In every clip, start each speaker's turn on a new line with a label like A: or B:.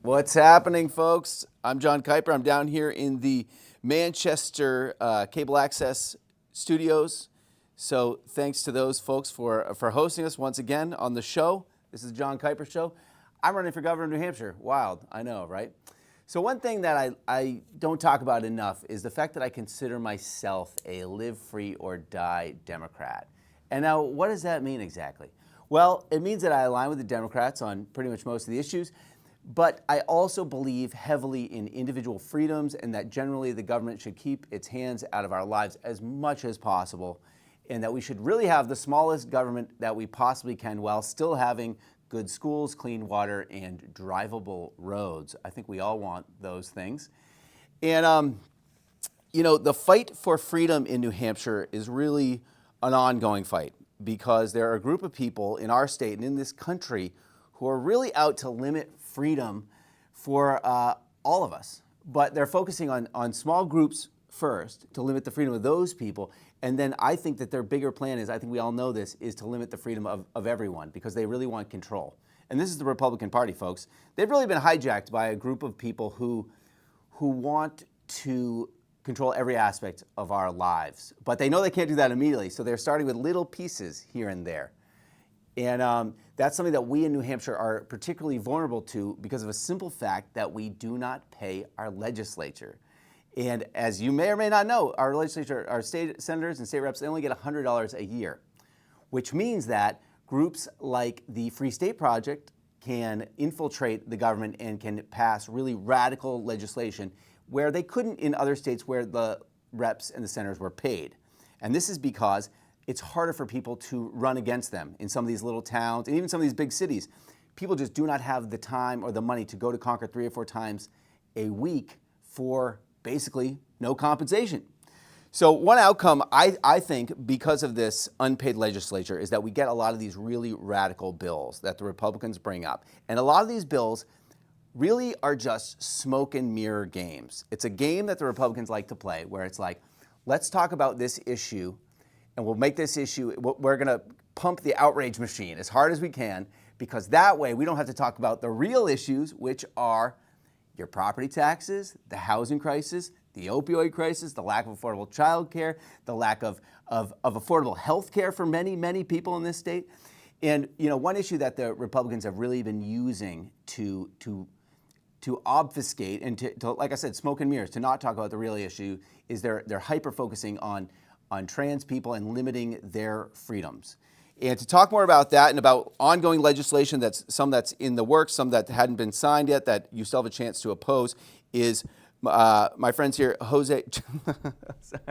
A: What's happening, folks? I'm Jon Kiper. I'm down here in the Manchester Cable Access Studios. So thanks to those folks for hosting us once again on the show. This is the Jon Kiper Show. I'm running for governor of New Hampshire. Wild, I know, right? So one thing that I don't talk about enough is the fact that I consider myself a live free or die Democrat. And now, what does that mean exactly? Well, it means that I align with the Democrats on pretty much most of the issues, but I also believe heavily in individual freedoms and that generally the government should keep its hands out of our lives as much as possible, and that we should really have the smallest government that we possibly can while still having good schools, clean water, and drivable roads. I think we all want those things. And, the fight for freedom in New Hampshire is really an ongoing fight because there are a group of people in our state and in this country who are really out to limit freedom for all of us. But they're focusing on small groups first to limit the freedom of those people. And then I think that their bigger plan is, I think we all know this, is to limit the freedom of everyone because they really want control. And this is the Republican Party, folks. They've really been hijacked by a group of people who want to control every aspect of our lives. But they know they can't do that immediately, so they're starting with little pieces here and there. And that's something that we in New Hampshire are particularly vulnerable to because of a simple fact that we do not pay our legislature. And as you may or may not know, our legislature, our state senators and state reps, they only get $100 a year, which means that groups like the Free State Project can infiltrate the government and can pass really radical legislation where they couldn't in other states where the reps and the senators were paid. And this is because it's harder for people to run against them in some of these little towns and even some of these big cities. People just do not have the time or the money to go to Concord 3 or 4 times a week for basically no compensation. So one outcome, I think, because of this unpaid legislature is that we get a lot of these really radical bills that the Republicans bring up. And a lot of these bills really are just smoke and mirror games. It's a game that the Republicans like to play where it's like, let's talk about this issue and we'll make this issue, we're going to pump the outrage machine as hard as we can because that way we don't have to talk about the real issues, which are your property taxes, the housing crisis, the opioid crisis, the lack of affordable child care, the lack of affordable health care for many, many people in this state. And one issue that the Republicans have really been using to obfuscate and to, like I said, smoke and mirrors, to not talk about the real issue is they're hyper-focusing on trans people and limiting their freedoms. And to talk more about that and about ongoing legislation, that's in the works, some that hadn't been signed yet, that you still have a chance to oppose, is my friends here, Jose, sorry,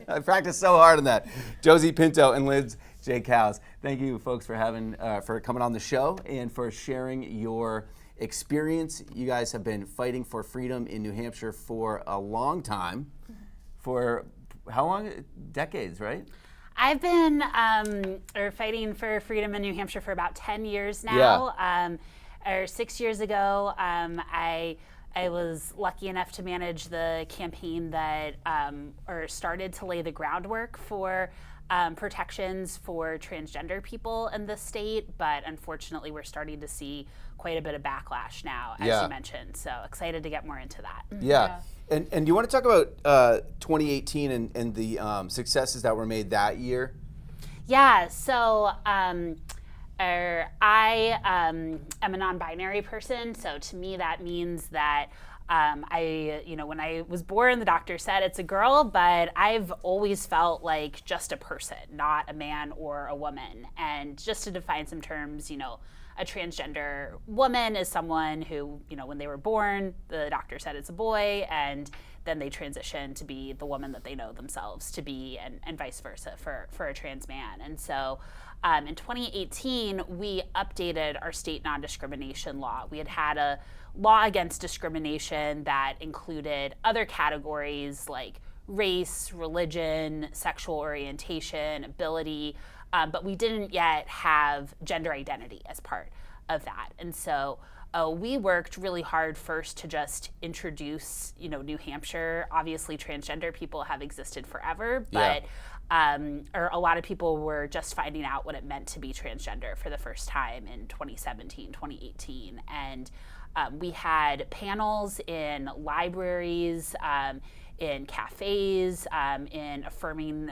A: I practiced so hard on that, Josie, Pinto, and Linds, Jakows. Thank you, folks, for coming on the show and for sharing your experience. You guys have been fighting for freedom in New Hampshire for a long time, for how long? Decades, right?
B: I've been fighting for freedom in New Hampshire for about 10 years now. Or 6 years ago, I was lucky enough to manage the campaign that started to lay the groundwork for protections for transgender people in the state, but unfortunately we're starting to see quite a bit of backlash now, as you mentioned. So excited to get more into that.
A: Yeah. And you want to talk about 2018 and the successes that were made that year?
B: Yeah, so I am a non-binary person, so to me that means that when I was born, the doctor said it's a girl, but I've always felt like just a person, not a man or a woman. And just to define some terms, a transgender woman is someone who, when they were born, the doctor said it's a boy, and then they transition to be the woman that they know themselves to be, and vice versa for a trans man. And so in 2018, we updated our state non-discrimination law. We had a law against discrimination that included other categories like race, religion, sexual orientation, ability, but we didn't yet have gender identity as part of that. And so we worked really hard first to just introduce, New Hampshire. Obviously, transgender people have existed forever, but a lot of people were just finding out what it meant to be transgender for the first time in 2017, 2018. And We had panels in libraries, in cafes, in affirming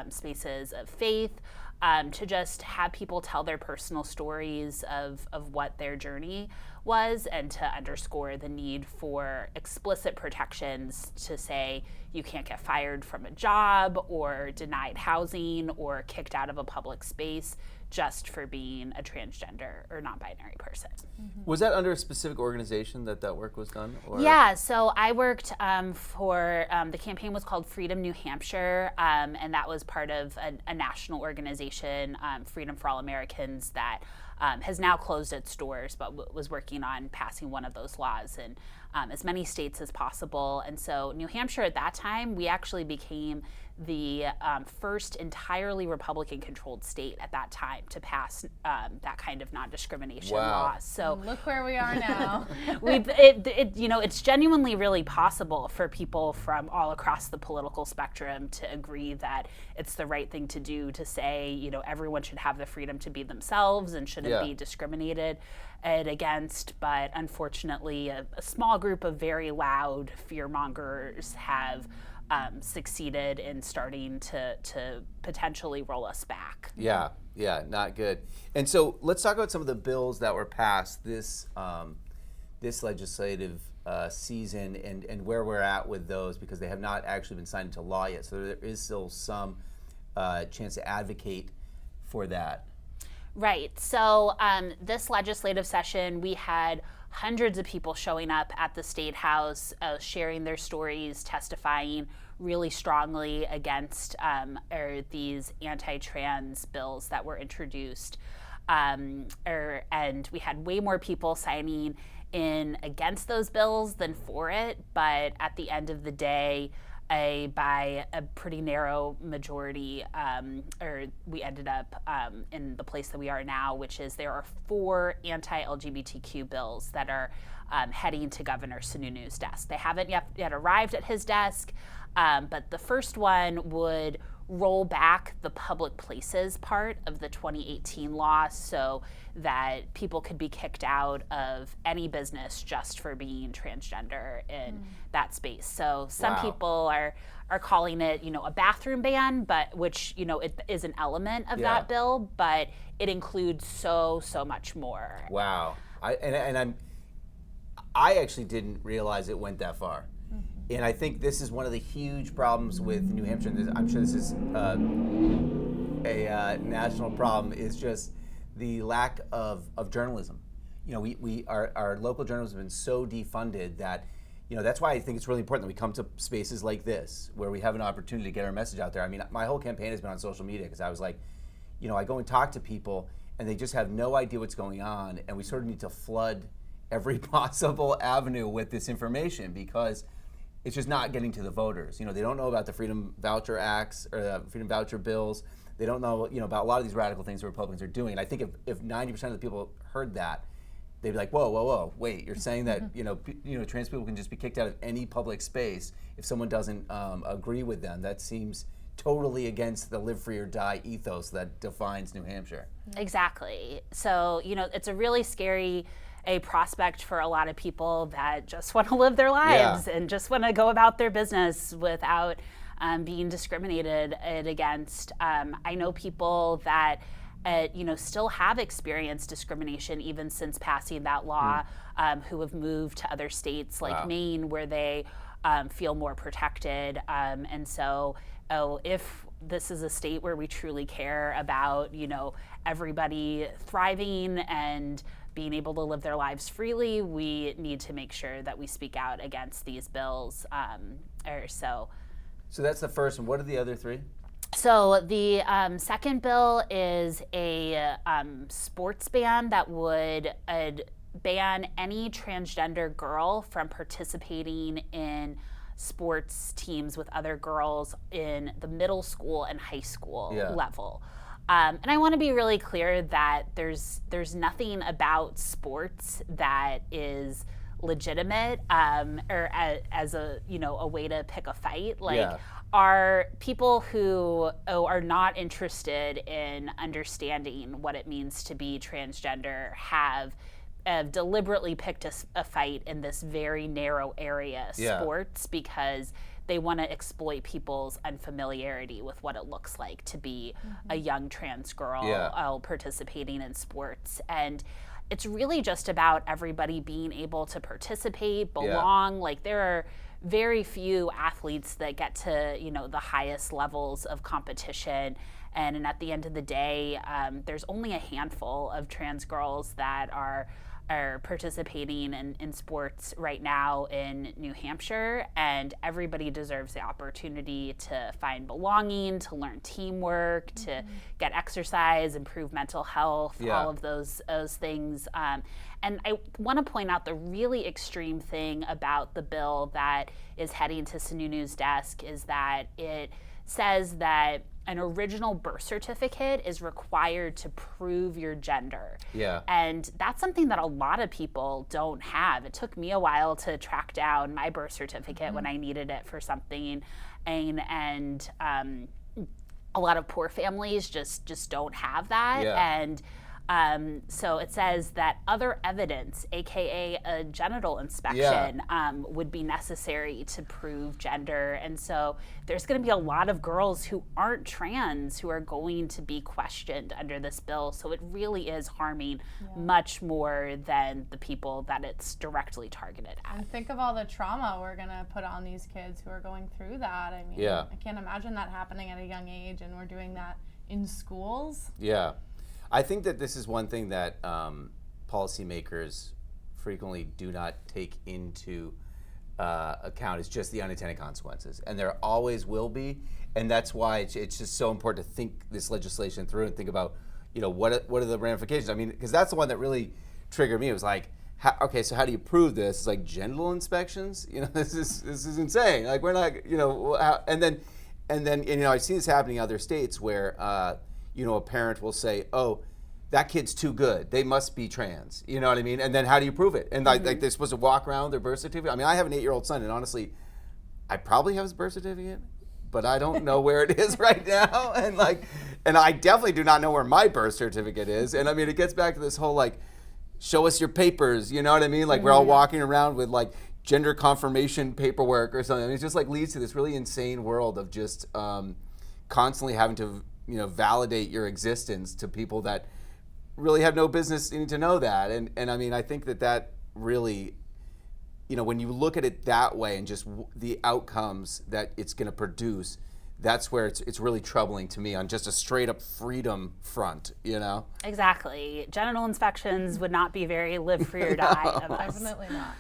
B: spaces of faith, to just have people tell their personal stories of what their journey was, and to underscore the need for explicit protections to say you can't get fired from a job or denied housing or kicked out of a public space just for being a transgender or non-binary person.
A: Was that under a specific organization that work was done? Or?
B: Yeah, so I worked for, the campaign was called Freedom New Hampshire, and that was part of a national organization, Freedom for All Americans, that has now closed its doors, but was working on passing one of those laws in as many states as possible. And so New Hampshire at that time, we actually became the first entirely Republican-controlled state at that time to pass that kind of non-discrimination law. So
C: look where we are now.
B: It's genuinely really possible for people from all across the political spectrum to agree that it's the right thing to do to say, everyone should have the freedom to be themselves and shouldn't be discriminated against. But unfortunately, a small group of very loud fearmongers have succeeded in starting to potentially roll us back.
A: Yeah, not good. And so let's talk about some of the bills that were passed this legislative season and where we're at with those, because they have not actually been signed into law yet. So there is still some chance to advocate for that.
B: Right. So this legislative session, we had hundreds of people showing up at the State House, sharing their stories, testifying really strongly against these anti-trans bills that were introduced. And we had way more people signing in against those bills than for it. But at the end of the day, by a pretty narrow majority, we ended up in the place that we are now, which is there are 4 anti-LGBTQ bills that are heading to Governor Sununu's desk. They haven't yet arrived at his desk, but the first one would roll back the public places part of the 2018 law so that people could be kicked out of any business just for being transgender in that space. So some people are calling it, a bathroom ban, but which, it is an element of that bill, but it includes so much more.
A: Wow. I actually didn't realize it went that far. And I think this is one of the huge problems with New Hampshire, and I'm sure this is a national problem, is just the lack of journalism. Our local journalism has been so defunded that, that's why I think it's really important that we come to spaces like this, where we have an opportunity to get our message out there. I mean, my whole campaign has been on social media, because I was like, I go and talk to people, and they just have no idea what's going on, and we sort of need to flood every possible avenue with this information, because it's just not getting to the voters. They don't know about the Freedom Voucher Acts or the Freedom Voucher bills. They don't know, about a lot of these radical things the Republicans are doing. And I think if 90% of the people heard that, they'd be like, whoa, wait, you're saying that trans people can just be kicked out of any public space if someone doesn't agree with them? That seems totally against the live free or die ethos that defines New Hampshire.
B: Exactly. So, it's a really scary prospect for a lot of people that just want to live their lives and just want to go about their business without being discriminated against. I know people that still have experienced discrimination even since passing that law, who have moved to other states like Maine, where they feel more protected. And so if this is a state where we truly care about, everybody thriving and being able to live their lives freely, we need to make sure that we speak out against these bills. So
A: that's the first one. What are the other 3?
B: So the second bill is a sports ban that would ban any transgender girl from participating in sports teams with other girls in the middle school and high school level. And I want to be really clear that there's nothing about sports that is legitimate or as a way to pick a fight. Are people who are not interested in understanding what it means to be transgender have have deliberately picked a fight in this very narrow area, sports, because they want to exploit people's unfamiliarity with what it looks like to be a young trans girl participating in sports. And it's really just about everybody being able to participate, belong. Like, there are very few athletes that get to, the highest levels of competition. And at the end of the day, there's only a handful of trans girls that are participating in sports right now in New Hampshire, and everybody deserves the opportunity to find belonging, to learn teamwork, to get exercise, improve mental health, all of those things. And I want to point out the really extreme thing about the bill that is heading to Sununu's desk is that it says that an original birth certificate is required to prove your gender. And that's something that a lot of people don't have. It took me a while to track down my birth certificate when I needed it for something. And a lot of poor families just don't have that. And so it says that other evidence, aka a genital inspection, would be necessary to prove gender. And so there's going to be a lot of girls who aren't trans who are going to be questioned under this bill. So it really is harming much more than the people that it's directly targeted at.
C: And think of all the trauma we're going to put on these kids who are going through that. I mean, I can't imagine that happening at a young age, and we're doing that in schools.
A: I think that this is one thing that policymakers frequently do not take into account is just the unintended consequences, and there always will be, and that's why it's just so important to think this legislation through and think about, what are the ramifications. I mean, because that's the one that really triggered me. It was like, okay, so how do you prove this? It's like genital inspections. This is insane. Like, we're not, and then I see this happening in other states where. A parent will say, "Oh, that kid's too good. They must be trans." You know what I mean? And then how do you prove it? And like they're supposed to walk around with their birth certificate. I mean, I have an 8-year-old son, and honestly, I probably have his birth certificate, but I don't know where it is right now. And I definitely do not know where my birth certificate is. And I mean, it gets back to this whole like, show us your papers. You know what I mean? Like we're all walking around with like gender confirmation paperwork or something. I mean, it just like leads to this really insane world of just constantly having to validate your existence to people that really have no business needing to know that. And I mean, I think that really, when you look at it that way and just the outcomes that it's going to produce, that's where it's really troubling to me on just a straight up freedom front, Exactly.
B: Genital inspections would not be very live free or die of us.
C: Definitely not.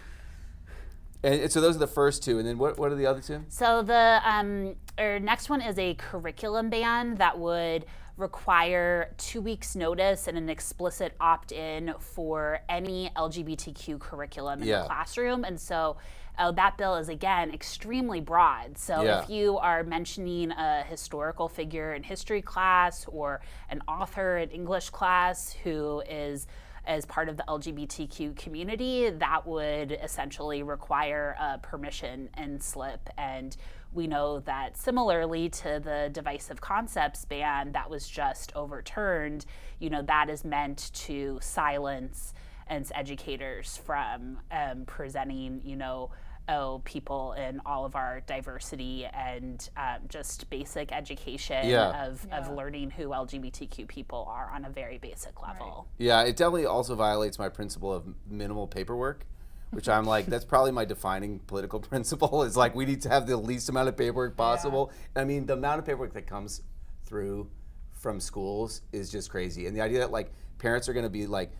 A: And so those are the first two, and then what are the other two?
B: So the next one is a curriculum ban that would require 2 weeks notice and an explicit opt-in for any LGBTQ curriculum in the classroom. And so that bill is, again, extremely broad. So if you are mentioning a historical figure in history class or an author in English class who is as part of the LGBTQ community, that would essentially require a permission and slip. And we know that similarly to the divisive concepts ban that was just overturned, that is meant to silence educators from presenting, people in all of our diversity and just basic education of learning who LGBTQ people are on a very basic level.
A: Right. Yeah, it definitely also violates my principle of minimal paperwork, which I'm like, that's probably my defining political principle, is like we need to have the least amount of paperwork possible. I mean, the amount of paperwork that comes through from schools is just crazy. And the idea that like parents are going to be like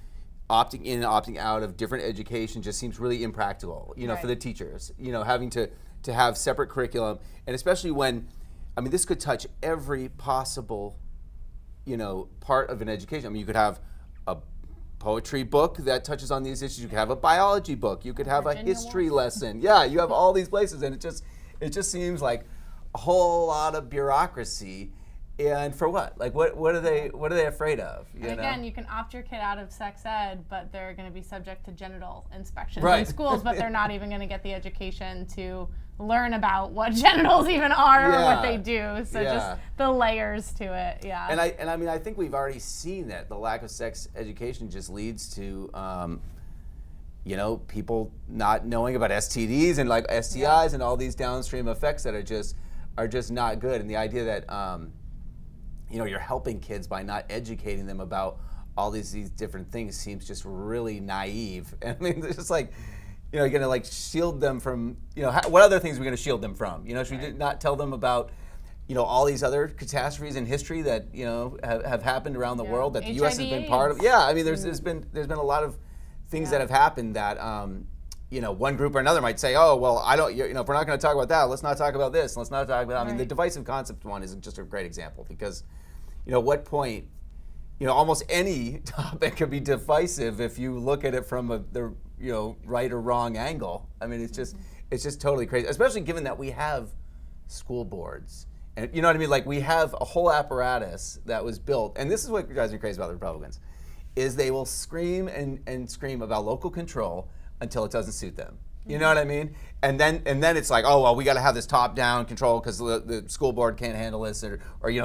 A: opting in and opting out of different education just seems really impractical, for the teachers, having to have separate curriculum. And especially when, I mean, this could touch every possible, part of an education. I mean, you could have a poetry book that touches on these issues. You could have a biology book. You could have a history lesson. Yeah, you have all these places, and it just seems like a whole lot of bureaucracy. And for what? Like, what are they afraid of?
C: And again, you can opt your kid out of sex ed, but they're going to be subject to genital inspections in schools, but they're not even going to get the education to learn about what genitals even are or what they do. So just the layers to it,
A: And I mean, I think we've already seen that the lack of sex education just leads to people not knowing about STDs and like STIs and all these downstream effects that are just not good. And the idea that you're helping kids by not educating them about all these different things seems just really naive. And I mean, it's just like, you're gonna like shield them from, what other things are we gonna shield them from? Should we not tell them about, all these other catastrophes in history that have happened around the world that the U.S. has been part of? Yeah, I mean, there's been a lot of things that have happened that one group or another might say, oh well, I don't, if we're not going to talk about that, let's not talk about this, let's not talk about. I mean, the divisive concept one is just a great example because, at what point, almost any topic could be divisive if you look at it from the right or wrong angle. I mean, it's just totally crazy, especially given that we have school boards. And you know what I mean? Like, we have a whole apparatus that was built, and this is what drives me crazy about the Republicans, is they will scream and scream about local control until it doesn't suit them. You know what I mean? And then it's like, oh well, we got to have this top-down control because the school board can't handle this, or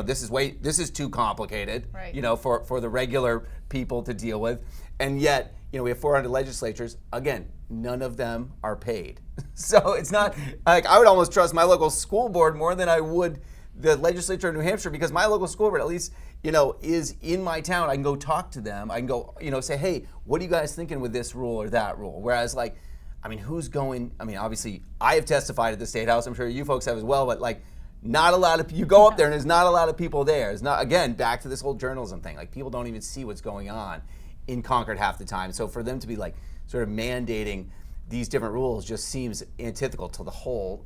A: this is too complicated, for the regular people to deal with. And yet, we have 400 legislatures. Again, none of them are paid. So it's not like I would almost trust my local school board more than I would the legislature of New Hampshire, because my local school board at least, is in my town. I can go talk to them. I can go, say, hey, what are you guys thinking with this rule or that rule? Whereas, like, I mean, obviously, I have testified at the State House. I'm sure you folks have as well, but like, not a lot of, you go up there and there's not a lot of people there. It's not, again, back to this whole journalism thing. Like, people don't even see what's going on in Concord half the time. So for them to be like, sort of mandating these different rules just seems antithetical to the whole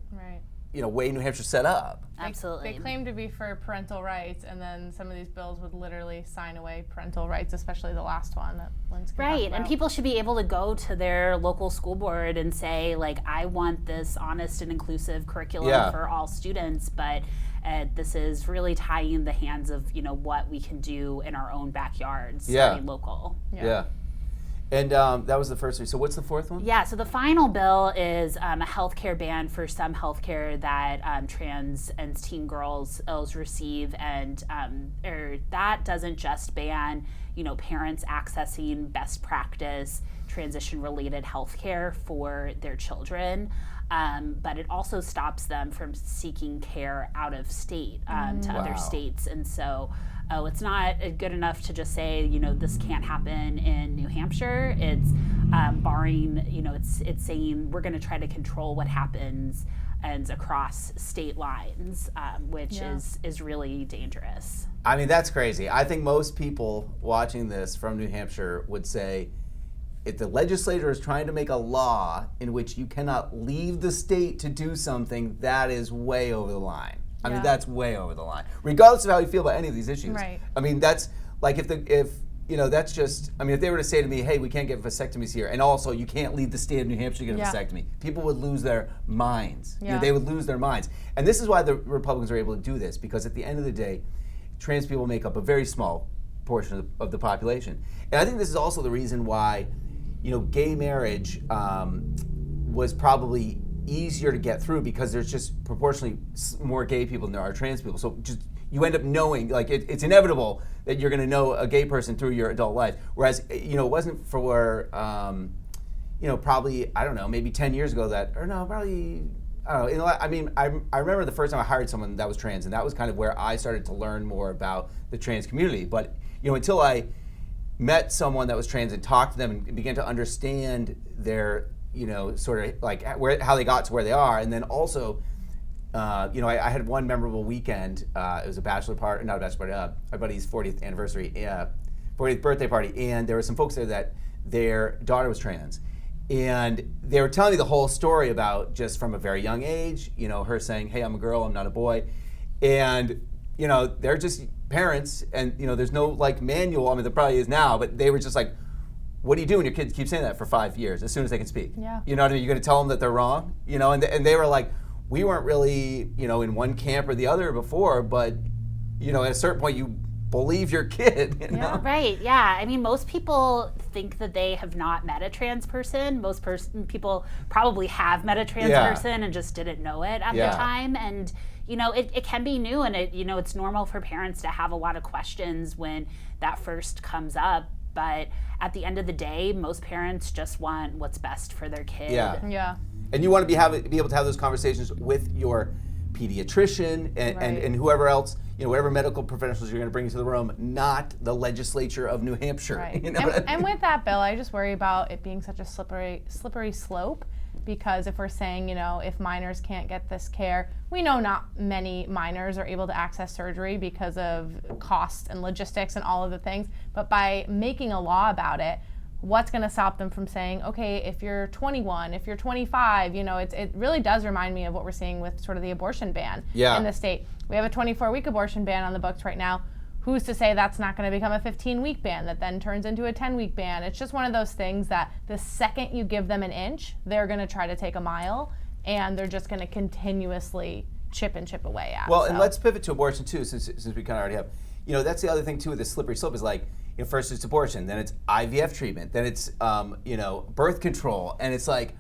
A: way New Hampshire's set up.
B: Absolutely.
C: They claim to be for parental rights, and then some of these bills would literally sign away parental rights, especially the last one that Linds can talk about.
B: And people should be able to go to their local school board and say, like, I want this honest and inclusive curriculum for all students, but this is really tying the hands of, what we can do in our own backyards, starting local.
A: Yeah. And that was the first three. So what's the fourth one?
B: Yeah, so the final bill is a healthcare ban for some healthcare that trans and teen girls receive, and that doesn't just ban, parents accessing best practice transition-related healthcare for their children, but it also stops them from seeking care out of state to other states, and so. It's not good enough to just say, this can't happen in New Hampshire. It's barring, it's saying we're going to try to control what happens and across state lines, which is really dangerous.
A: I mean, that's crazy. I think most people watching this from New Hampshire would say, if the legislator is trying to make a law in which you cannot leave the state to do something, that is way over the line. I mean, that's way over the line, regardless of how you feel about any of these issues.
C: Right.
A: I mean, that's like if that's just, I mean, if they were to say to me, hey, we can't get vasectomies here, and also you can't leave the state of New Hampshire to get a vasectomy, people would lose their minds. They would lose their minds. And this is why the Republicans are able to do this, because at the end of the day, trans people make up a very small portion of the population. And I think this is also the reason why, gay marriage was probably easier to get through, because there's just proportionally more gay people than there are trans people. So just you end up knowing, like, it's inevitable that you're going to know a gay person through your adult life. Whereas, it wasn't for, probably, I don't know, maybe 10 years ago I don't know. I mean, I remember the first time I hired someone that was trans, and that was kind of where I started to learn more about the trans community. But, until I met someone that was trans and talked to them and began to understand their, sort of like how they got to where they are. And then also, I had one memorable weekend. It was a bachelor party, not a bachelor party, my buddy's 40th anniversary, 40th birthday party. And there were some folks there that their daughter was trans. And they were telling me the whole story about just from a very young age, her saying, hey, I'm a girl, I'm not a boy. And, they're just parents, and, there's no like manual. I mean, there probably is now, but they were just like, what do you do when your kids keep saying that for 5 years as soon as they can speak?
C: Yeah.
A: You know what I mean? You're going to tell them that they're wrong? And they were like, we weren't really, in one camp or the other before, but, at a certain point you believe your kid.
B: Yeah, right. Yeah. I mean, most people think that they have not met a trans person. Most people probably have met a trans person and just didn't know it at the time. And, it can be new, and it's normal for parents to have a lot of questions when that first comes up. but at the end of the day, most parents just want what's best for their kid.
C: Yeah.
A: And you want to be able to have those conversations with your pediatrician and whoever else, whatever medical professionals you're going to bring into the room, not the legislature of New Hampshire.
C: Right.
A: You know what I mean?
C: And with that bill, I just worry about it being such a slippery slope, because if we're saying, if minors can't get this care, we know not many minors are able to access surgery because of cost and logistics and all of the things. But by making a law about it, what's going to stop them from saying, okay, if you're 21, if you're 25, it really does remind me of what we're seeing with sort of the abortion ban in the state. We have a 24-week abortion ban on the books right now. Who's to say that's not going to become a 15-week ban that then turns into a 10-week ban? It's just one of those things that the second you give them an inch, they're going to try to take a mile, and they're just going to continuously chip away at.
A: Well, and let's pivot to abortion too, since we kind of already have. That's the other thing too with this slippery slope is like, first it's abortion, then it's IVF treatment, then it's birth control, and it's like,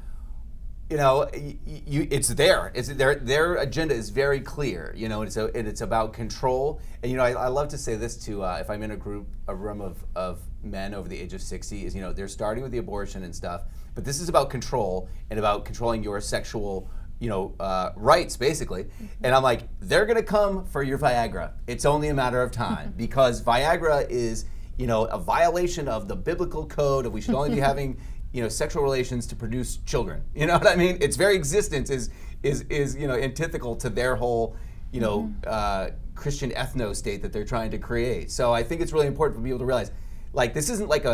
A: it's there. Their agenda is very clear. It's about control. And I love to say this to if I'm in a room of men over the age of 60 is they're starting with the abortion and stuff, but this is about control and about controlling your sexual rights, basically. And I'm like, they're gonna come for your Viagra. It's only a matter of time because Viagra is a violation of the biblical code of we should only be having sexual relations to produce children. You know what I mean? Its very existence is antithetical to their whole Christian ethno state that they're trying to create. So I think it's really important for people to realize, like, this isn't like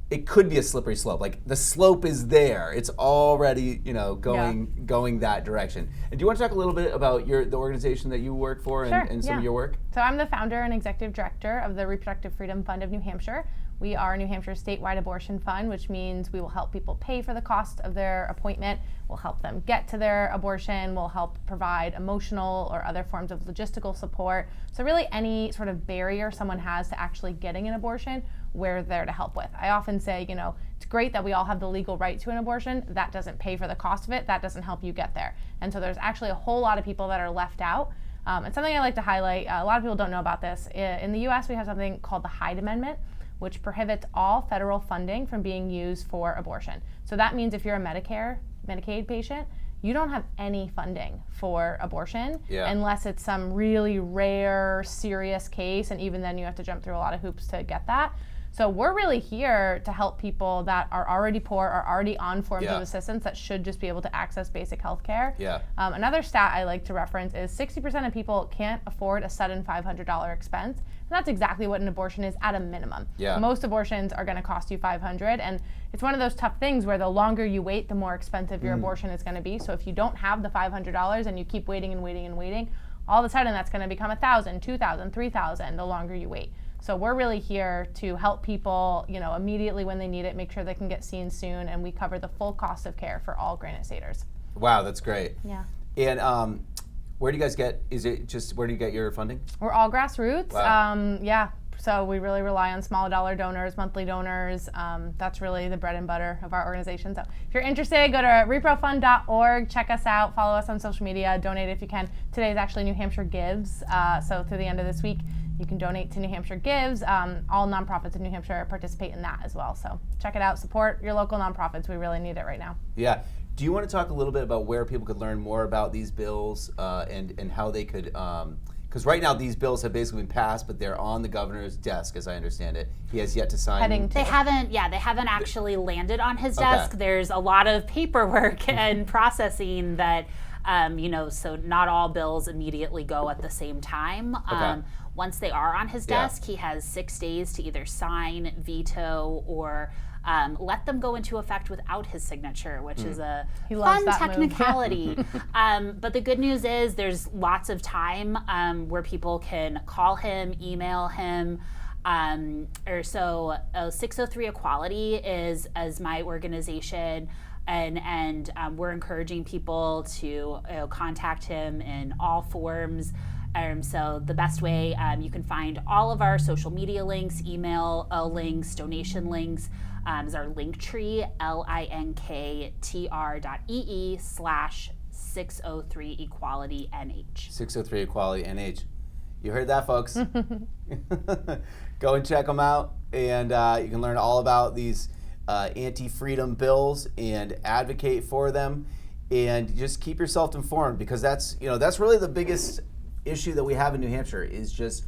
A: it could be a slippery slope. Like, the slope is there. It's already going that direction. And do you want to talk a little bit about the organization that you work for and some of your work?
C: So I'm the founder and executive director of the Reproductive Freedom Fund of New Hampshire. We are New Hampshire's statewide abortion fund, which means we will help people pay for the cost of their appointment. We'll help them get to their abortion. We'll help provide emotional or other forms of logistical support. So really any sort of barrier someone has to actually getting an abortion, we're there to help with. I often say, it's great that we all have the legal right to an abortion. That doesn't pay for the cost of it. That doesn't help you get there. And so there's actually a whole lot of people that are left out. And something I like to highlight, a lot of people don't know about this. In the US, we have something called the Hyde Amendment, which prohibits all federal funding from being used for abortion. So that means if you're a Medicaid patient, you don't have any funding for abortion unless it's some really rare, serious case, and even then you have to jump through a lot of hoops to get that. So we're really here to help people that are already poor, are already on forms of assistance that should just be able to access basic health care. Another stat I like to reference is 60% of people can't afford a sudden $500 expense. And that's exactly what an abortion is at a minimum. Most abortions are going to cost you $500, and it's one of those tough things where the longer you wait, the more expensive your abortion is going to be. So if you don't have the $500 and you keep waiting and waiting and waiting, all of a sudden that's going to become $1,000, $2,000, $3,000 the longer you wait. So we're really here to help people, immediately when they need it, make sure they can get seen soon, and we cover the full cost of care for all Granite Staters.
A: Wow, that's great.
C: Yeah.
A: And where do you guys get? Where do you get your funding?
C: We're all grassroots.
A: Wow.
C: So we really rely on small dollar donors, monthly donors. That's really the bread and butter of our organization. So if you're interested, go to reprofund.org, check us out, follow us on social media, donate if you can. Today is actually New Hampshire Gives. So through the end of this week, you can donate to New Hampshire Gives. All nonprofits in New Hampshire participate in that as well. So check it out, support your local nonprofits. We really need it right now.
A: Yeah. Do you want to talk a little bit about where people could learn more about these bills and how they could, because right now these bills have basically been passed, but they're on the governor's desk, as I understand it. He has yet to sign.
B: They haven't actually landed on his desk. Okay. There's a lot of paperwork and processing that, so not all bills immediately go at the same time.
A: Okay.
B: Once they are on his desk, he has 6 days to either sign, veto, or let them go into effect without his signature, which is a fun technicality. But the good news is there's lots of time where people can call him, email him. 603 Equality is as my organization, and we're encouraging people to contact him in all forms. So the best way, you can find all of our social media links, email links, donation links, is our linktree, linktr.ee/603 Equality NH.
A: 603 Equality NH. You heard that, folks. Go and check them out, and you can learn all about these anti-freedom bills and advocate for them, and just keep yourself informed, because that's really the biggest issue that we have in New Hampshire is just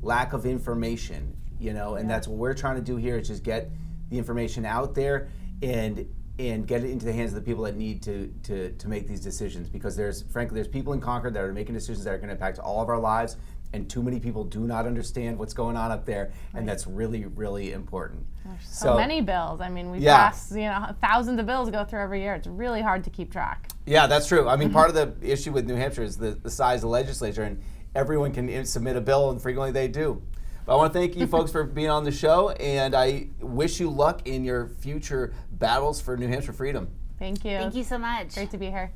A: lack of information, and that's what we're trying to do here, is just get the information out there and get it into the hands of the people that need to make these decisions, because there's people in Concord that are making decisions that are going to impact all of our lives, and too many people do not understand what's going on up there, and that's really, really important.
C: There's so many bills. I mean, we pass, thousands of bills go through every year. It's really hard to keep track. Yeah,
A: that's true. I mean, part of the issue with New Hampshire is the size of the legislature, and everyone can submit a bill, and frequently they do. But I want to thank you folks for being on the show, and I wish you luck in your future battles for New Hampshire freedom.
C: Thank you.
B: Thank you so much.
C: Great to be here.